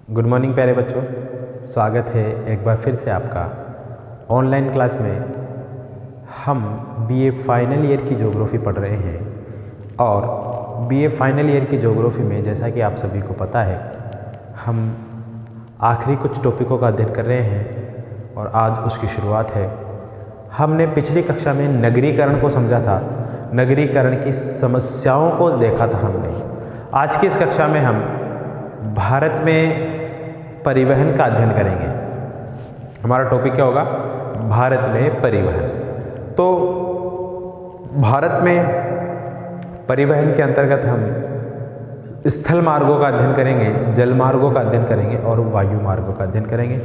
Good morning प्यारे बच्चों, स्वागत है एक बार फिर से आपका ऑनलाइन क्लास में। हम बीए फाइनल ईयर की ज्योग्राफी पढ़ रहे हैं और बीए फाइनल ईयर की ज्योग्राफी में जैसा कि आप सभी को पता है, हम आखिरी कुछ टॉपिकों का अध्ययन कर रहे हैं और आज उसकी शुरुआत है। हमने पिछली कक्षा में नगरीकरण को समझा था, नगरीकरण की समस्याओं को देखा था हमने। आज की इस कक्षा में हम भारत में परिवहन का अध्ययन करेंगे। हमारा टॉपिक क्या होगा? भारत में परिवहन। तो भारत में परिवहन के अंतर्गत हम स्थल मार्गों का अध्ययन करेंगे, जल मार्गों का अध्ययन करेंगे और वायु मार्गों का अध्ययन करेंगे।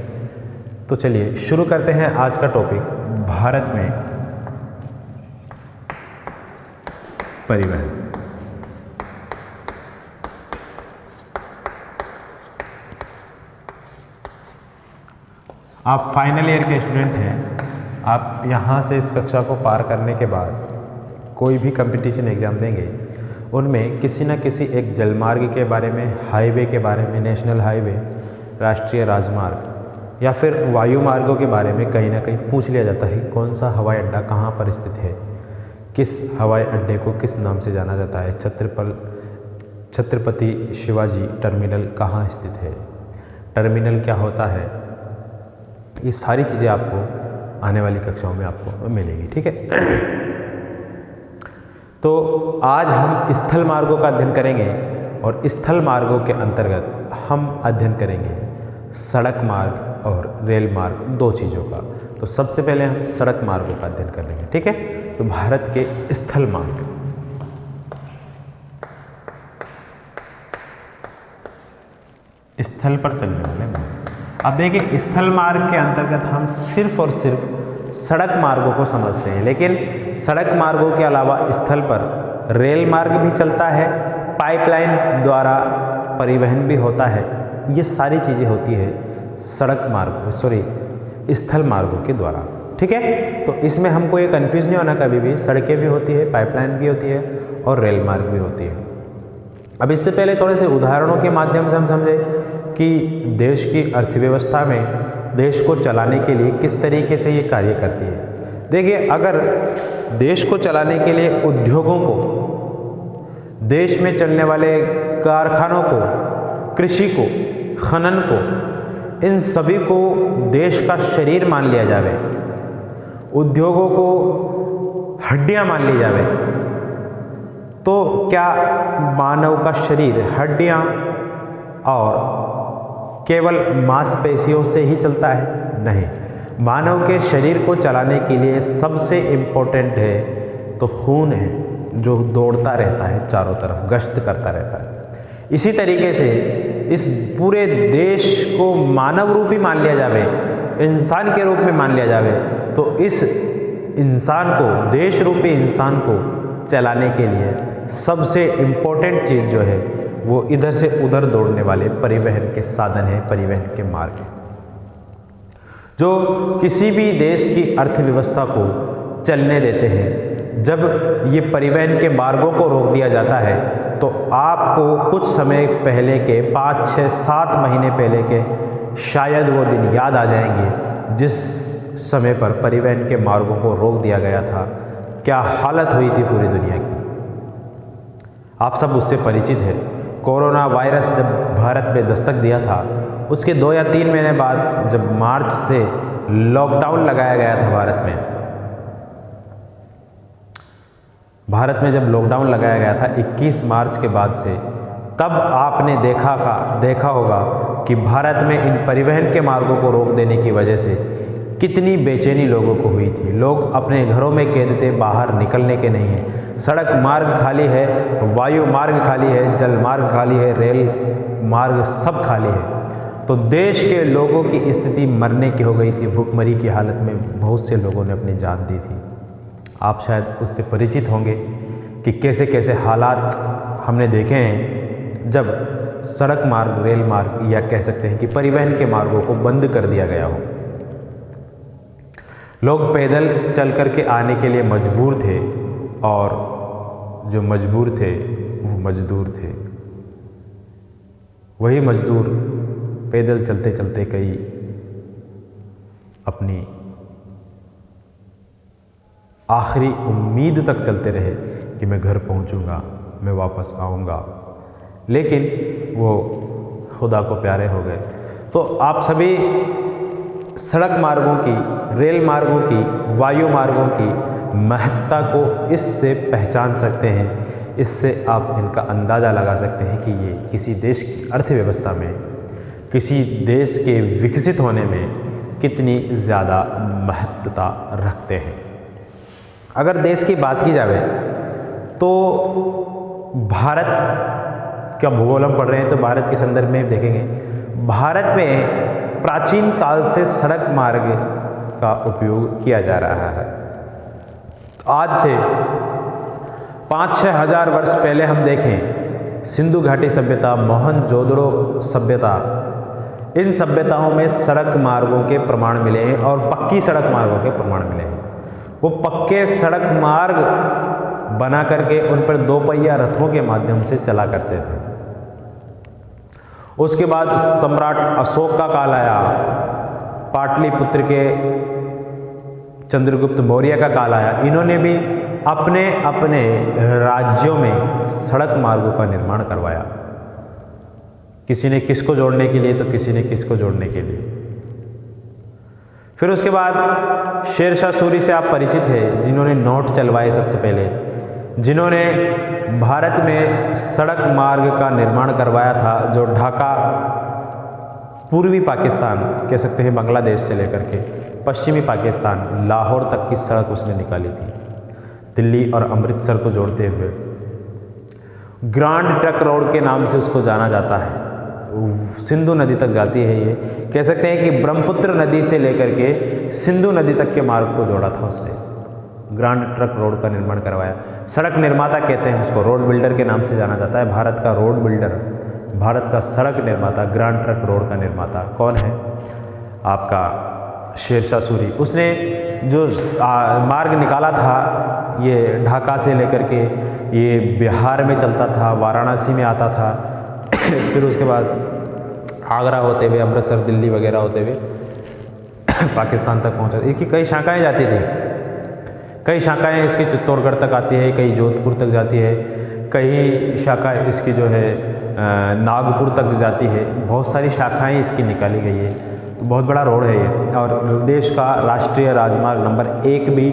तो चलिए शुरू करते हैं आज का टॉपिक, भारत में परिवहन। आप फाइनल ईयर के स्टूडेंट हैं। आप यहाँ से इस कक्षा को पार करने के बाद कोई भी कंपटीशन एग्ज़ाम देंगे, उनमें किसी न किसी एक जलमार्ग के बारे में, हाईवे के बारे में, नेशनल हाईवे, राष्ट्रीय राजमार्ग या फिर वायु मार्गों के बारे में कहीं ना कहीं पूछ लिया जाता है। कौन सा हवाई अड्डा कहाँ पर स्थित है, किस हवाई अड्डे को किस नाम से जाना जाता है, छत्रपति शिवाजी टर्मिनल कहाँ स्थित है, टर्मिनल क्या होता है, ये सारी चीज़ें आपको आने वाली कक्षाओं में आपको मिलेगी। ठीक है। तो आज हम स्थल मार्गों का अध्ययन करेंगे और स्थल मार्गों के अंतर्गत हम अध्ययन करेंगे सड़क मार्ग और रेल मार्ग, दो चीज़ों का। तो सबसे पहले हम सड़क मार्गों का अध्ययन कर लेंगे। ठीक है। तो भारत के स्थल मार्ग, स्थल पर चलने वाले मार्ग। अब देखिए, स्थल मार्ग के अंतर्गत हम सिर्फ और सिर्फ सड़क मार्गों को समझते हैं, लेकिन सड़क मार्गों के अलावा स्थल पर रेल मार्ग भी चलता है, पाइपलाइन द्वारा परिवहन भी होता है। ये सारी चीज़ें होती है स्थल मार्गों के द्वारा। ठीक है। तो इसमें हमको ये कन्फ्यूज़ नहीं होना कभी भी, सड़कें भी होती है, पाइपलाइन भी होती है और रेल मार्ग भी होती है। अब इससे पहले थोड़े से उदाहरणों के माध्यम से हम समझें कि देश की अर्थव्यवस्था में देश को चलाने के लिए किस तरीके से ये कार्य करती है। देखिए, अगर देश को चलाने के लिए उद्योगों को, देश में चलने वाले कारखानों को, कृषि को, खनन को, इन सभी को देश का शरीर मान लिया जावे, उद्योगों को हड्डियां मान ली जावे, तो क्या मानव का शरीर हड्डियां और केवल मांसपेशियों से ही चलता है? नहीं, मानव के शरीर को चलाने के लिए सबसे इम्पोर्टेंट है तो खून है, जो दौड़ता रहता है, चारों तरफ गश्त करता रहता है। इसी तरीके से इस पूरे देश को मानव रूपी मान लिया जावे, इंसान के रूप में मान लिया जावे, तो इस इंसान को, देश रूपी इंसान को चलाने के लिए सबसे इम्पोर्टेंट चीज़ जो है वो इधर से उधर दौड़ने वाले परिवहन के साधन है, परिवहन के मार्ग है, जो किसी भी देश की अर्थव्यवस्था को चलने देते हैं। जब ये परिवहन के मार्गों को रोक दिया जाता है तो आपको कुछ समय पहले के 5, 6, 7 महीने पहले के शायद वो दिन याद आ जाएंगे जिस समय पर परिवहन के मार्गों को रोक दिया गया था। क्या हालत हुई थी पूरी दुनिया की, आप सब उससे परिचित है। कोरोना वायरस जब भारत में दस्तक दिया था, उसके 2 या 3 महीने बाद जब मार्च से लॉकडाउन लगाया गया था भारत में जब लॉकडाउन लगाया गया था 21 मार्च के बाद से, तब आपने देखा होगा कि भारत में इन परिवहन के मार्गों को रोक देने की वजह से कितनी बेचैनी लोगों को हुई थी। लोग अपने घरों में कैद थे, बाहर निकलने के नहीं हैं। सड़क मार्ग खाली है, वायु मार्ग खाली है, जल मार्ग खाली है, रेल मार्ग सब खाली है। तो देश के लोगों की स्थिति मरने की हो गई थी, भूखमरी की हालत में बहुत से लोगों ने अपनी जान दी थी। आप शायद उससे परिचित होंगे कि कैसे कैसे हालात हमने देखे हैं जब सड़क मार्ग, रेल मार्ग या कह सकते हैं कि परिवहन के मार्गों को बंद कर दिया गया हो। लोग पैदल चल कर के आने के लिए मजबूर थे और जो मजबूर थे वो मजदूर थे। वही मजदूर पैदल चलते चलते कई अपनी आखिरी उम्मीद तक चलते रहे कि मैं घर पहुंचूंगा, मैं वापस आऊंगा, लेकिन वो खुदा को प्यारे हो गए। तो आप सभी सड़क मार्गों की, रेल मार्गों की, वायु मार्गों की महत्ता को इससे पहचान सकते हैं। इससे आप इनका अंदाज़ा लगा सकते हैं कि ये किसी देश की अर्थव्यवस्था में, किसी देश के विकसित होने में कितनी ज़्यादा महत्वता रखते हैं। अगर देश की बात की जाए तो भारत का भूगोल हम पढ़ रहे हैं, तो भारत के संदर्भ में देखेंगे, भारत में प्राचीन काल से सड़क मार्ग का उपयोग किया जा रहा है। आज से 5-6 हज़ार वर्ष पहले हम देखें, सिंधु घाटी सभ्यता, मोहनजोदड़ो सभ्यता, इन सभ्यताओं में सड़क मार्गों के प्रमाण मिले हैं और पक्की सड़क मार्गों के प्रमाण मिले हैं। वो पक्के सड़क मार्ग बना करके उन पर 2 पहिया रथों के माध्यम से चला करते थे। उसके बाद सम्राट अशोक का काल आया, पाटलिपुत्र के चंद्रगुप्त मौर्य का काल आया। इन्होंने भी अपने अपने राज्यों में सड़क मार्गों का निर्माण करवाया, किसी ने किसको जोड़ने के लिए तो किसी ने किसको जोड़ने के लिए। फिर उसके बाद शेरशाह सूरी से आप परिचित हैं, जिन्होंने नोट चलवाए सबसे पहले, जिन्होंने भारत में सड़क मार्ग का निर्माण करवाया था, जो ढाका, पूर्वी पाकिस्तान कह सकते हैं, बांग्लादेश से लेकर के पश्चिमी पाकिस्तान, लाहौर तक की सड़क उसने निकाली थी, दिल्ली और अमृतसर को जोड़ते हुए। ग्रांड ट्रक रोड के नाम से उसको जाना जाता है, सिंधु नदी तक जाती है। ये कह सकते हैं कि ब्रह्मपुत्र नदी से लेकर के सिंधु नदी तक के मार्ग को जोड़ा था उसने, ग्रांड ट्रक रोड का निर्माण करवाया। सड़क निर्माता कहते हैं उसको, रोड बिल्डर के नाम से जाना जाता है। भारत का रोड बिल्डर, भारत का सड़क निर्माता, ग्रांड ट्रक रोड का निर्माता कौन है? आपका शेरशाह सूरी। उसने जो मार्ग निकाला था, ये ढाका से लेकर के ये बिहार में चलता था, वाराणसी में आता था, फिर उसके बाद आगरा होते हुए, अमृतसर, दिल्ली वगैरह होते हुए पाकिस्तान तक पहुंचा। इसकी कई शाखाएं जाती थी, कई शाखाएं इसकी चित्तौड़गढ़ तक आती है, कई जोधपुर तक जाती है, कई शाखाएं इसकी जो है नागपुर तक जाती है। बहुत सारी शाखाएं इसकी निकाली गई है। तो बहुत बड़ा रोड है ये, और देश का राष्ट्रीय राजमार्ग नंबर 1 भी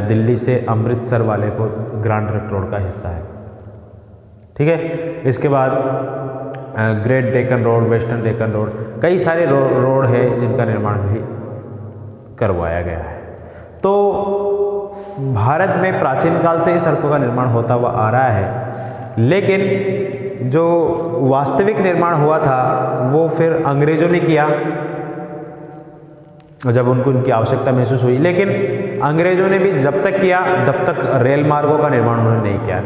दिल्ली से अमृतसर वाले को ग्रांड ट्रक रोड का हिस्सा है। ठीक है। इसके बाद great Deccan road, western Deccan road, कई सारे रोड है जिनका निर्माण भी करवाया गया है। तो भारत में प्राचीन काल से ही सड़कों का निर्माण होता हुआ आ रहा है, लेकिन जो वास्तविक निर्माण हुआ था वो फिर अंग्रेजों ने किया जब उनको उनकी आवश्यकता महसूस हुई। लेकिन अंग्रेजों ने भी जब तक किया तब तक रेल मार्गों का निर्माण उन्होंने नहीं किया।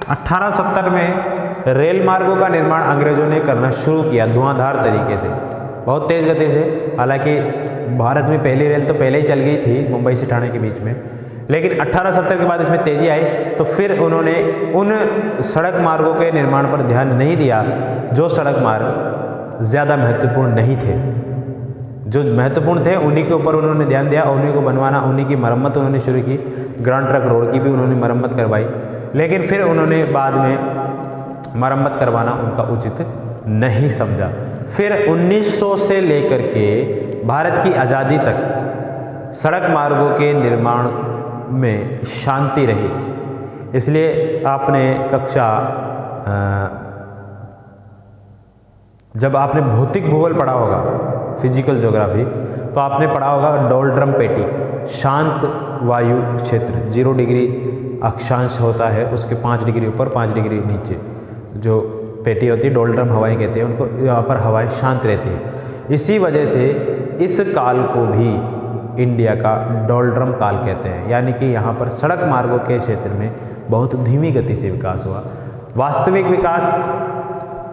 1870 में रेल मार्गों का निर्माण अंग्रेजों ने करना शुरू किया, धुआंधार तरीके से, बहुत तेज़ गति से। हालांकि भारत में पहली रेल तो पहले ही चल गई थी, मुंबई से ठाणे के बीच में, लेकिन 1870 के बाद इसमें तेज़ी आई। तो फिर उन्होंने उन सड़क मार्गों के निर्माण पर ध्यान नहीं दिया जो सड़क मार्ग ज़्यादा महत्वपूर्ण नहीं थे। जो महत्वपूर्ण थे उन्हीं के ऊपर उन्होंने ध्यान दिया, उन्हीं को बनवाना, उन्हीं की मरम्मत उन्होंने शुरू की। ग्रांड ट्रक रोड की भी उन्होंने मरम्मत करवाई, लेकिन फिर उन्होंने बाद में मरम्मत करवाना उनका उचित नहीं समझा। फिर 1900 से लेकर के भारत की आज़ादी तक सड़क मार्गों के निर्माण में शांति रही। इसलिए आपने कक्षा जब आपने भौतिक भूगोल पढ़ा होगा, फिजिकल ज्योग्राफी, तो आपने पढ़ा होगा डोलड्रम पेटी, शांत वायु क्षेत्र, 0 डिग्री अक्षांश होता है, उसके 5 डिग्री ऊपर 5 डिग्री नीचे जो पेटी होती है, डोलड्रम हवाएं कहते हैं उनको। यहाँ पर हवाएं शांत रहती हैं। इसी वजह से इस काल को भी इंडिया का डोलड्रम काल कहते हैं, यानी कि यहाँ पर सड़क मार्गों के क्षेत्र में बहुत धीमी गति से विकास हुआ। वास्तविक विकास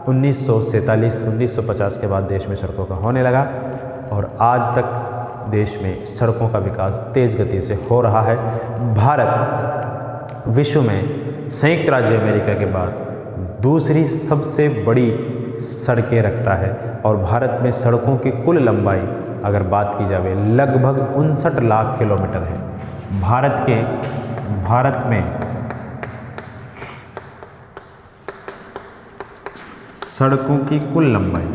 1947-1950 के बाद देश में सड़कों का होने लगा, और आज तक देश में सड़कों का विकास तेज़ गति से हो रहा है। भारत विश्व में संयुक्त राज्य अमेरिका के बाद दूसरी सबसे बड़ी सड़कें रखता है और भारत में सड़कों की कुल लंबाई अगर बात की जाए लगभग 59 लाख किलोमीटर है। भारत में सड़कों की कुल लंबाई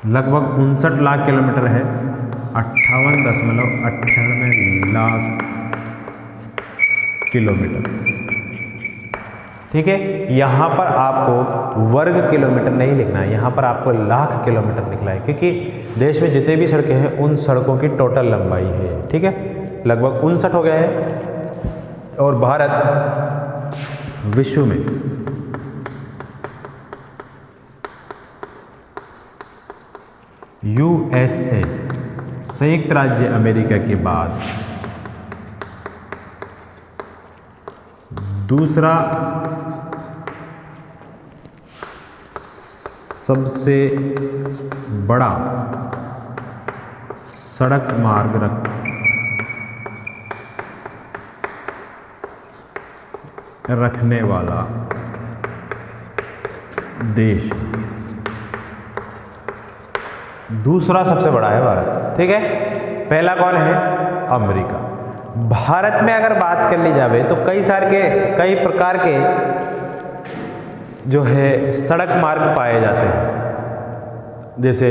लगभग 59 लाख किलोमीटर है, 58.98 लाख किलोमीटर। ठीक है, यहाँ पर आपको वर्ग किलोमीटर नहीं लिखना है, यहाँ पर आपको लाख किलोमीटर लिखना है, क्योंकि देश में जितने भी सड़कें हैं उन सड़कों की टोटल लंबाई है। ठीक है, लगभग 59 हो गया है। और भारत विश्व में USA संयुक्त राज्य अमेरिका के बाद दूसरा सबसे बड़ा सड़क मार्ग रखने वाला देश, दूसरा सबसे बड़ा है भारत। ठीक है, पहला कौन है? अमेरिका। भारत में अगर बात कर ली जाए तो कई प्रकार के जो है सड़क मार्ग पाए जाते हैं, जैसे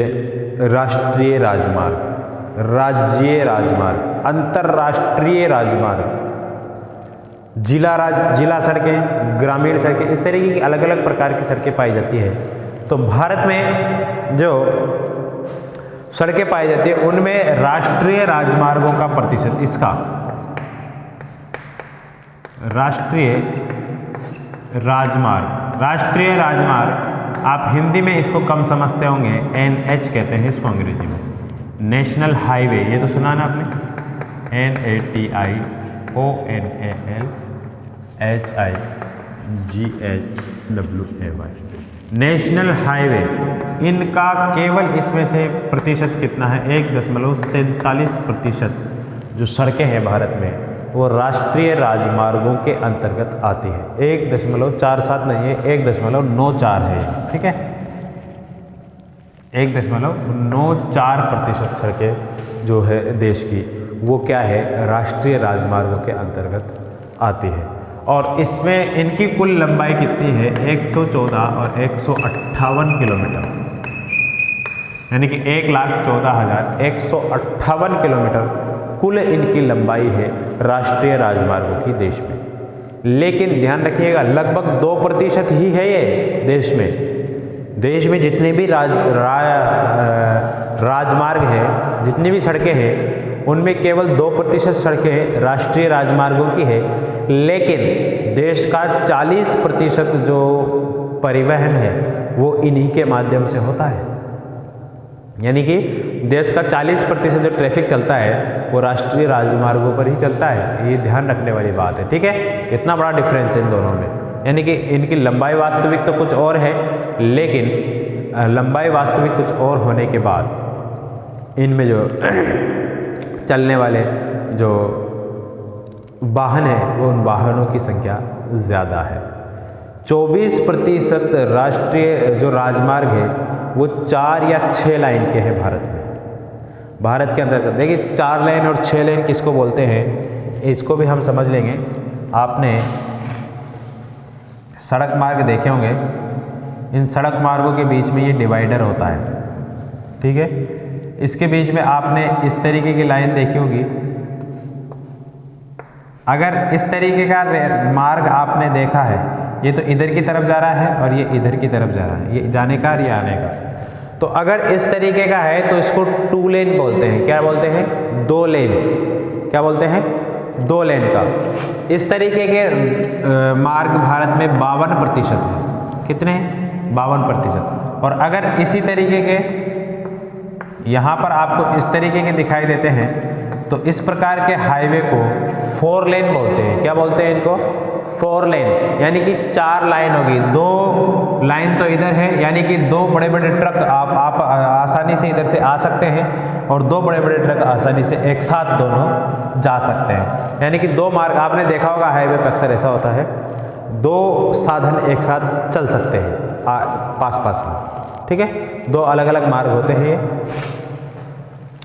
राष्ट्रीय राजमार्ग, राज्यीय राजमार्ग, अंतर्राष्ट्रीय राजमार्ग, जिला सड़कें, ग्रामीण सड़कें, इस तरीके की अलग अलग प्रकार की सड़कें पाई जाती है। तो भारत में जो सड़कें पाई जाती है उनमें राष्ट्रीय राजमार्गों का प्रतिशत, इसका राष्ट्रीय राजमार्ग आप हिंदी में इसको कम समझते होंगे, NH कहते हैं इसको अंग्रेजी में, नेशनल हाईवे, ये तो सुना ना आपने, NATIONALHIGHWAY, नेशनल हाईवे। इनका केवल इसमें से प्रतिशत कितना है? 1.47% जो सड़कें हैं भारत में वो राष्ट्रीय राजमार्गों के अंतर्गत आती है। 1.47 नहीं है, 1.94 है। ठीक है, 1.94% सड़कें जो है देश की वो क्या है? राष्ट्रीय राजमार्गों के अंतर्गत आती है। और इसमें इनकी कुल लंबाई कितनी है? 114 और 158 किलोमीटर, यानी कि 1,14,158 किलोमीटर कुल इनकी लंबाई है राष्ट्रीय राजमार्गों की देश में। लेकिन ध्यान रखिएगा लगभग 2% ही है ये देश में जितने भी राजमार्ग हैं, जितनी भी सड़कें हैं उनमें केवल 2% सड़कें राष्ट्रीय राजमार्गों की है। लेकिन देश का 40% जो परिवहन है वो इन्हीं के माध्यम से होता है, यानी कि देश का 40% जो ट्रैफिक चलता है वो राष्ट्रीय राजमार्गों पर ही चलता है। ये ध्यान रखने वाली बात है। ठीक है, इतना बड़ा डिफरेंस है इन दोनों में, यानी कि इनकी लंबाई वास्तविक तो कुछ और है, लेकिन लंबाई वास्तविक कुछ और होने के बाद इनमें जो चलने वाले जो वाहन है वो उन वाहनों की संख्या ज़्यादा है। 24% राष्ट्रीय जो राजमार्ग है वो 4 या 6 लाइन के हैं भारत के अंदर। देखिए 4 लाइन और 6 लाइन किसको बोलते हैं, इसको भी हम समझ लेंगे। आपने सड़क मार्ग देखे होंगे, इन सड़क मार्गों के बीच में ये डिवाइडर होता है। ठीक है, इसके बीच में आपने इस तरीके की लाइन देखी होगी। अगर इस तरीके का मार्ग आपने देखा है, ये तो इधर की तरफ जा रहा है और ये इधर की तरफ जा रहा है, ये जाने का और ये आने का। तो अगर इस तरीके का है तो इसको 2 लेन बोलते हैं। क्या बोलते हैं? 2 लेन। क्या बोलते हैं? 2 लेन का। इस तरीके के मार्ग भारत में 52% है। कितने? 52%। और अगर इसी तरीके के यहाँ पर आपको इस तरीके के दिखाई देते हैं तो इस प्रकार के हाईवे को 4 लेन बोलते हैं। क्या बोलते हैं इनको? 4 लेन, यानी कि 4 लाइन होगी। 2 लाइन तो इधर है, यानी कि 2 बड़े बड़े ट्रक आप आसानी से इधर से आ सकते हैं और 2 बड़े बड़े ट्रक आसानी से एक साथ दोनों जा सकते हैं। यानी कि 2 मार्ग, आपने देखा होगा हाईवे पर अक्सर ऐसा होता है, 2 साधन एक साथ चल सकते हैं पास पास में, ठीक है। 2 अलग अलग मार्ग होते हैं ये।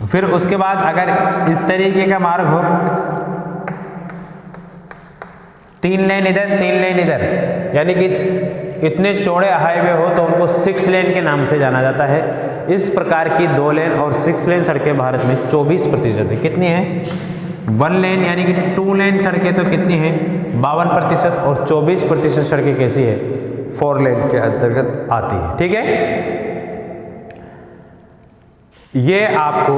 फिर उसके बाद अगर इस तरीके का मार्ग हो, 3 लेन इधर 3 लेन इधर, यानी कि इतने चौड़े हाईवे हो तो उनको 6 लेन के नाम से जाना जाता है। इस प्रकार की 2 लेन और 6 लेन सड़कें भारत में 24% है। कितनी है? 1 लेन यानी कि 2 लेन सड़कें तो कितनी है? 52%, और 24% सड़कें कैसी है? 4 लेन के अंतर्गत आती है, ठीक है। ये आपको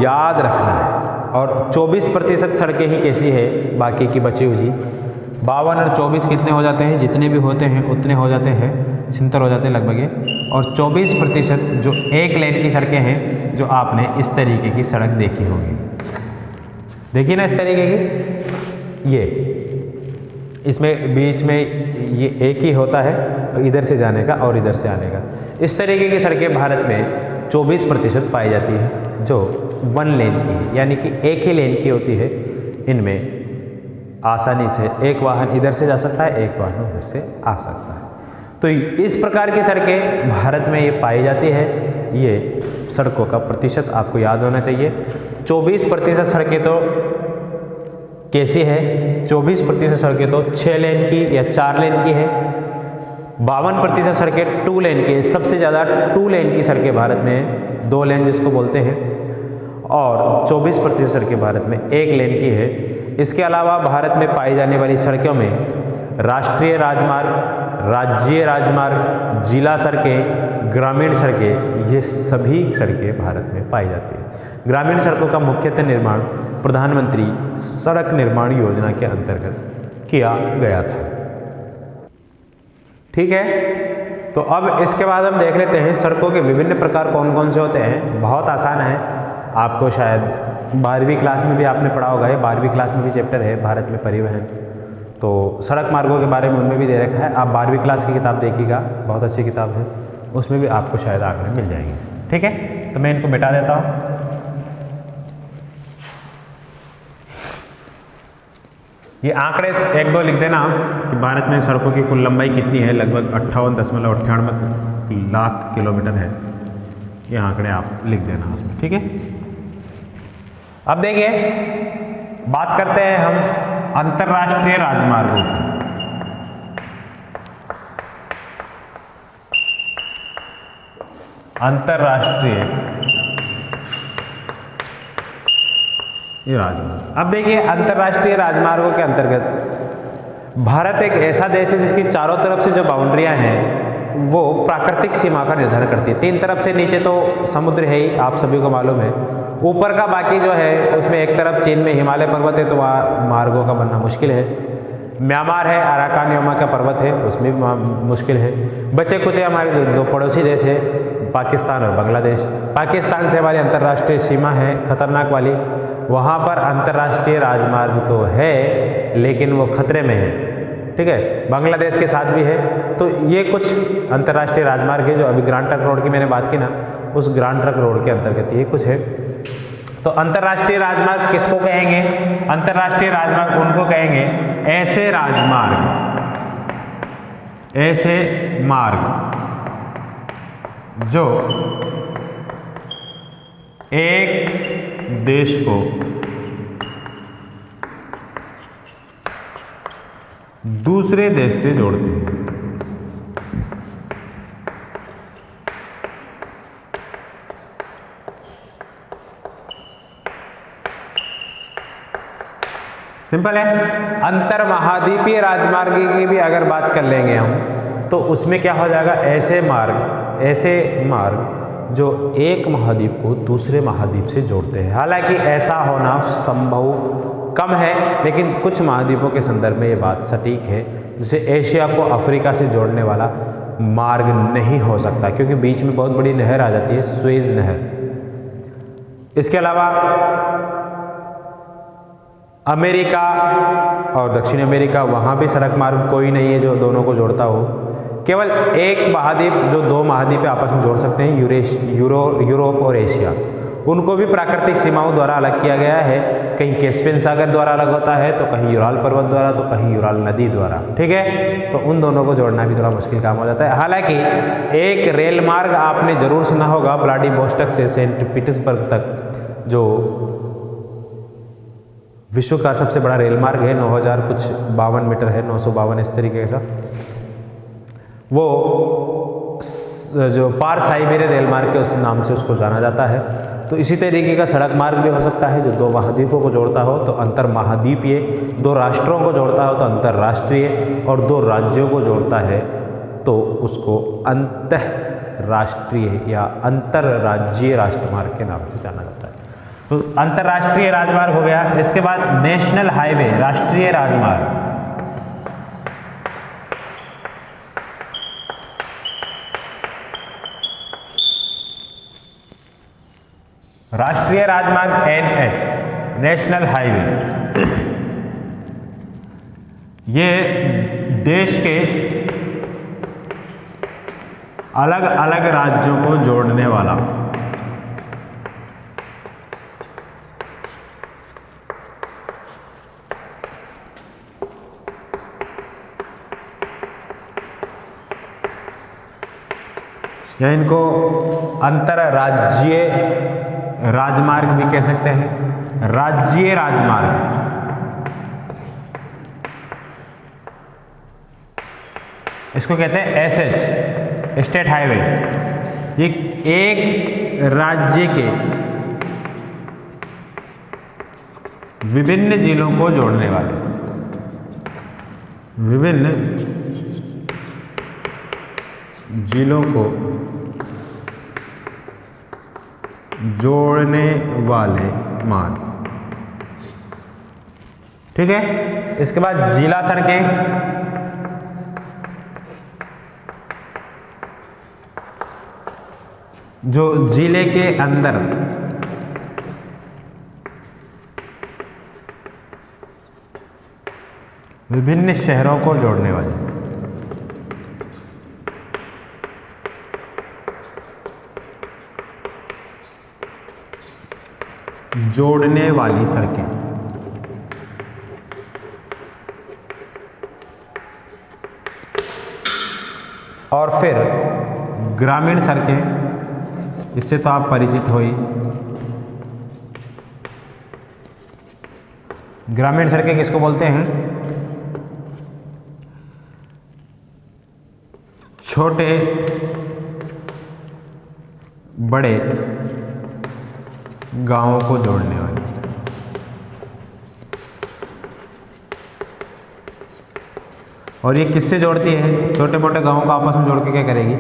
याद रखना है। और 24% सड़कें ही कैसी है? बाकी की बची हुई 52 और 24 कितने हो जाते हैं? जितने भी होते हैं उतने हो जाते हैं, 76 हो जाते हैं लगभग ये। और 24% जो 1 लेन की सड़कें हैं, जो आपने इस तरीके की सड़क देखी होगी, देखिए ना इस तरीके की, ये इसमें बीच में ये एक ही होता है, इधर से जाने का और इधर से आने का। इस तरीके की सड़कें भारत में 24% पाई जाती है, जो 1 लेन की है, यानी कि एक ही लेन की होती है। इनमें आसानी से एक वाहन इधर से जा सकता है, एक वाहन उधर से आ सकता है। तो इस प्रकार की सड़कें भारत में ये पाई जाती है। ये सड़कों का प्रतिशत आपको याद होना चाहिए। 24% सड़कें तो कैसी है? 24% सड़कें तो 6 लेन की या 4 लेन की है। 52% सड़कें 2 लेन की है। सबसे ज़्यादा 2 लेन की सड़कें भारत में है, 2 लेन जिसको बोलते हैं। और 24% सड़कें भारत में 1 लेन की है। इसके अलावा भारत में पाई जाने वाली सड़कों में राष्ट्रीय राजमार्ग, राज्य राजमार्ग, जिला सड़कें, ग्रामीण सड़कें, ये सभी सड़कें भारत में पाई जाती है। ग्रामीण सड़कों का मुख्यतः निर्माण प्रधानमंत्री सड़क निर्माण योजना के अंतर्गत किया गया था, ठीक है। तो अब इसके बाद हम देख लेते हैं सड़कों के विभिन्न प्रकार कौन कौन से होते हैं। बहुत आसान है, आपको शायद 12वीं क्लास में भी आपने पढ़ा होगा। ये 12वीं क्लास में भी चैप्टर है भारत में परिवहन, तो सड़क मार्गों के बारे में उनमें भी दे रखा है। आप 12वीं क्लास की किताब देखिएगा, बहुत अच्छी किताब है, उसमें भी आपको शायद आंकड़े मिल जाएंगे, ठीक है। तो मैं इनको मिटा देता हूँ। ये आंकड़े 1-2 लिख देना कि भारत में सड़कों की कुल लंबाई कितनी है। लगभग 58.98 लाख किलोमीटर है। ये आंकड़े आप लिख देना उसमें, ठीक है। अब देखिए, बात करते हैं हम अंतर्राष्ट्रीय राजमार्गों की। अंतर्राष्ट्रीय राजमार्ग। अब देखिए, अंतर्राष्ट्रीय राजमार्गों के अंतर्गत भारत एक ऐसा देश है जिसकी चारों तरफ से जो बाउंड्रियां हैं वो प्राकृतिक सीमा का निर्धारण करती है। 3 तरफ से, नीचे तो समुद्र है ही, आप सभी को मालूम है। ऊपर का बाकी जो है उसमें एक तरफ चीन में हिमालय पर्वत है, तो वहाँ मार्गों का बनना मुश्किल है। म्यांमार है, अराकान योमा का पर्वत है, उसमें भी मुश्किल है। बचे कुछ हमारे 2 पड़ोसी देश है, पाकिस्तान और बांग्लादेश। पाकिस्तान से हमारी अंतर्राष्ट्रीय सीमा है खतरनाक वाली, वहाँ पर अंतर्राष्ट्रीय राजमार्ग तो है लेकिन वो खतरे में है, ठीक है। बांग्लादेश के साथ भी है। तो ये कुछ अंतर्राष्ट्रीय राजमार्ग है जो अभी ग्रांड ट्रंक रोड की मैंने बात की ना, उस ग्रांड ट्रंक रोड के अंतर्गत ये कुछ है। तो अंतर्राष्ट्रीय राजमार्ग किसको कहेंगे? अंतर्राष्ट्रीय राजमार्ग उनको कहेंगे ऐसे राजमार्ग, ऐसे मार्ग जो एक देश को दूसरे देश से जोड़ते हैं। सिंपल है। अंतर महाद्वीपीय राजमार्ग की भी अगर बात कर लेंगे हम, तो उसमें क्या हो जाएगा? ऐसे मार्ग जो एक महाद्वीप को दूसरे महाद्वीप से जोड़ते हैं। हालांकि ऐसा होना संभव कम है, लेकिन कुछ महाद्वीपों के संदर्भ में ये बात सटीक है। जैसे एशिया को अफ्रीका से जोड़ने वाला मार्ग नहीं हो सकता, क्योंकि बीच में बहुत बड़ी नहर आ जाती है, सुएज नहर। इसके अलावा अमेरिका और दक्षिण अमेरिका, वहाँ भी सड़क मार्ग कोई नहीं है जो दोनों को जोड़ता हो। केवल एक महाद्वीप जो दो महाद्वीप आपस में जोड़ सकते हैं, यूरोप और एशिया, उनको भी प्राकृतिक सीमाओं द्वारा अलग किया गया है। कहीं कैस्पियन सागर द्वारा अलग होता है, तो कहीं यूराल पर्वत द्वारा, तो कहीं यूराल नदी द्वारा। ठीक है, तो उन दोनों को जोड़ना भी थोड़ा मुश्किल काम हो जाता है। हालांकि एक रेल मार्ग आपने जरूर सुना होगा, व्लादिवोस्टोक से सेंट पीटर्सबर्ग तक, जो विश्व का सबसे बड़ा रेल मार्ग है, 9052 मीटर है, 952 इस तरीके का। वो जो पार साइबेरिया रेल मार्ग के उस नाम से उसको जाना जाता है। तो इसी तरीके का सड़क मार्ग भी हो सकता है जो दो महाद्वीपों को जोड़ता हो तो अंतर महाद्वीपीय, दो राष्ट्रों को जोड़ता हो तो अंतर्राष्ट्रीय, और दो राज्यों को जोड़ता है तो उसको अंतर्राष्ट्रीय या अंतर्राज्यीय राष्ट्रमार्ग के नाम से जाना जाता है। तो अंतर्राष्ट्रीय राजमार्ग हो गया। इसके बाद नेशनल हाईवे, राष्ट्रीय राजमार्ग। राष्ट्रीय राजमार्ग NH, नेशनल हाईवे, ये देश के अलग अलग राज्यों को जोड़ने वाला या इनको अंतरराज्यीय राजमार्ग भी कह सकते हैं। राज्यीय राजमार्ग, इसको कहते हैं SH, स्टेट हाईवे। ये एक राज्य के विभिन्न जिलों को जोड़ने वाले, विभिन्न जिलों को जोड़ने वाले मार्ग। ठीक है, इसके बाद जिला सड़कें, जो जिले के अंदर विभिन्न शहरों को जोड़ने वाले। जोड़ने वाली सड़कें। और फिर ग्रामीण सड़कें, इससे तो आप परिचित हो ही। ग्रामीण सड़कें किसको बोलते हैं? छोटे बड़े गांवों को जोड़ने वाली। और ये किससे जोड़ती है? छोटे मोटे गांवों को आपस में जोड़ के क्या करेगी?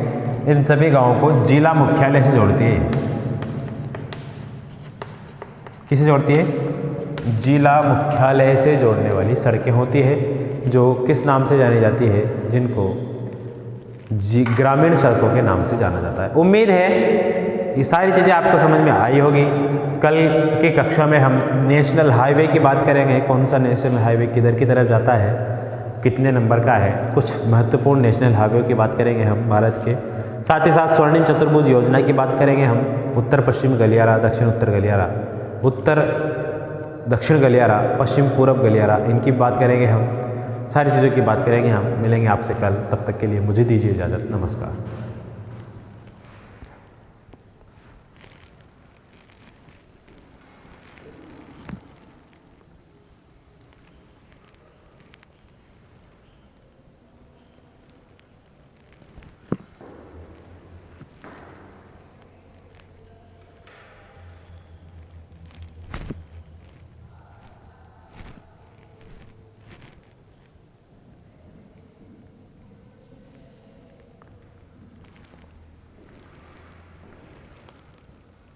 इन सभी गांवों को जिला मुख्यालय से जोड़ती है। किससे जोड़ती है? जिला मुख्यालय से जोड़ने वाली सड़कें होती है, जो किस नाम से जानी जाती है? जिनको ग्रामीण सड़कों के नाम से जाना जाता है। उम्मीद है ये सारी चीज़ें आपको समझ में आई होगी। कल की कक्षा में हम नेशनल हाईवे की बात करेंगे, कौन सा नेशनल हाईवे किधर की तरफ जाता है, कितने नंबर का है, कुछ महत्वपूर्ण नेशनल हाईवे की बात करेंगे हम भारत के। साथ ही साथ स्वर्णिम चतुर्भुज योजना की बात करेंगे हम, उत्तर पश्चिम गलियारा, दक्षिण उत्तर गलियारा, उत्तर दक्षिण गलियारा, पश्चिम पूर्व गलियारा, इनकी बात करेंगे हम। सारी चीज़ों की बात करेंगे हम। मिलेंगे आपसे कल, तब तक के लिए मुझे दीजिए इजाज़त। नमस्कार।